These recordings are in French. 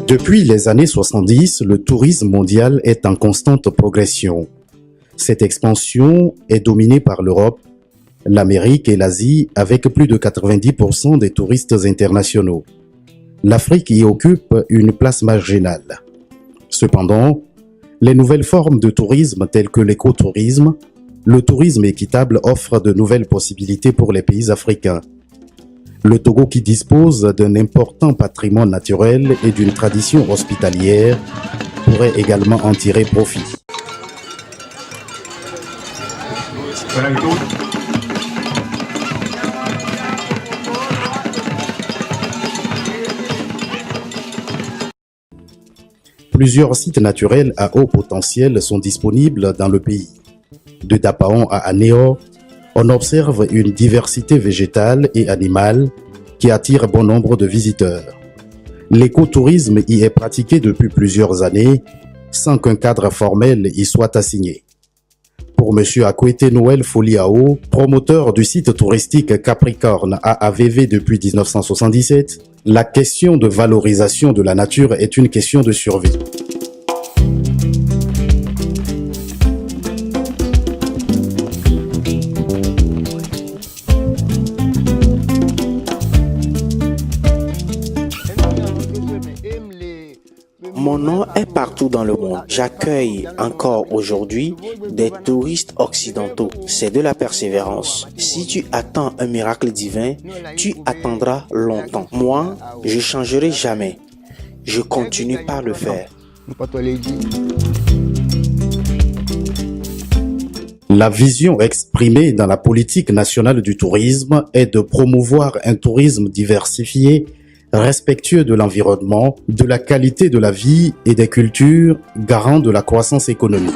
Depuis les années 70, le tourisme mondial est en constante progression. Cette expansion est dominée par l'Europe, l'Amérique et l'Asie avec plus de 90% des touristes internationaux. L'Afrique y occupe une place marginale. Cependant, les nouvelles formes de tourisme telles que l'écotourisme, le tourisme équitable offrent de nouvelles possibilités pour les pays africains. Le Togo, qui dispose d'un important patrimoine naturel et d'une tradition hospitalière, pourrait également en tirer profit. Plusieurs sites naturels à haut potentiel sont disponibles dans le pays. De Dapaon à Anéo, on observe une diversité végétale et animale qui attire bon nombre de visiteurs. L'écotourisme y est pratiqué depuis plusieurs années sans qu'un cadre formel y soit assigné. Pour M. Akwete Noël Foliao, promoteur du site touristique Capricorne à AVV depuis 1977, la question de valorisation de la nature est une question de survie. Mon nom est partout dans le monde. J'accueille encore aujourd'hui des touristes occidentaux. C'est de la persévérance. Si tu attends un miracle divin, tu attendras longtemps. Moi, je changerai jamais. Je continue par le faire. La vision exprimée dans la politique nationale du tourisme est de promouvoir un tourisme diversifié, respectueux de l'environnement, de la qualité de la vie et des cultures, garant de la croissance économique.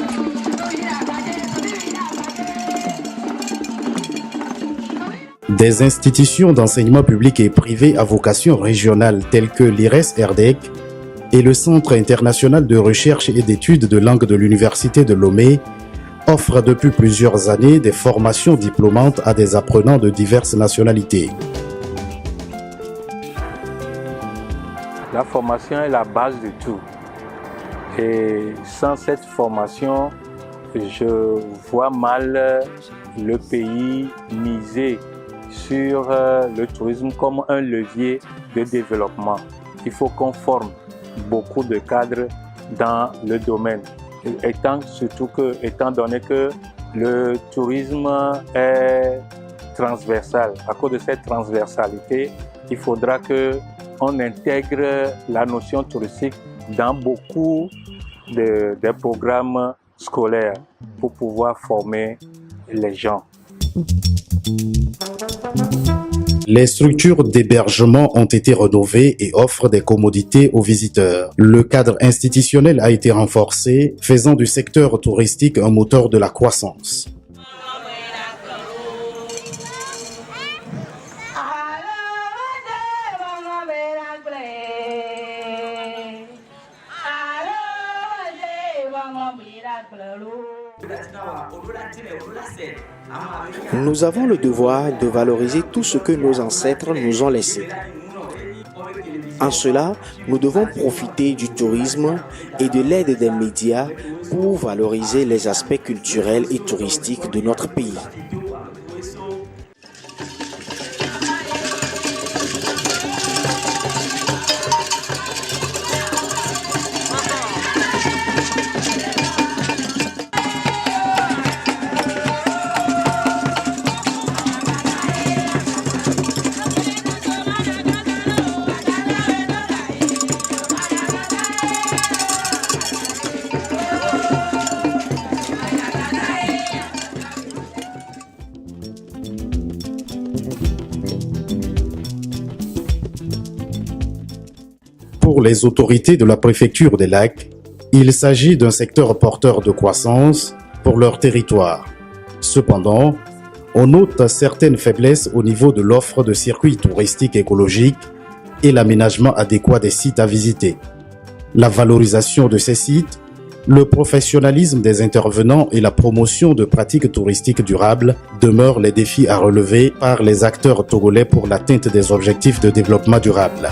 Des institutions d'enseignement public et privé à vocation régionale telles que l'IRES-RDEC et le Centre international de recherche et d'études de langue de l'Université de Lomé offrent depuis plusieurs années des formations diplômantes à des apprenants de diverses nationalités. La formation est la base de tout. Et sans cette formation, je vois mal le pays miser sur le tourisme comme un levier de développement. Il faut qu'on forme beaucoup de cadres dans le domaine. Étant donné que le tourisme est transversal, à cause de cette transversalité, il faudra qu'on intègre la notion touristique dans beaucoup des programmes scolaires pour pouvoir former les gens. Les structures d'hébergement ont été rénovées et offrent des commodités aux visiteurs. Le cadre institutionnel a été renforcé, faisant du secteur touristique un moteur de la croissance. Nous avons le devoir de valoriser tout ce que nos ancêtres nous ont laissé. En cela, nous devons profiter du tourisme et de l'aide des médias pour valoriser les aspects culturels et touristiques de notre pays. Pour les autorités de la préfecture des lacs, il s'agit d'un secteur porteur de croissance pour leur territoire. Cependant, on note certaines faiblesses au niveau de l'offre de circuits touristiques écologiques et l'aménagement adéquat des sites à visiter. La valorisation de ces sites, le professionnalisme des intervenants et la promotion de pratiques touristiques durables demeurent les défis à relever par les acteurs togolais pour l'atteinte des objectifs de développement durable.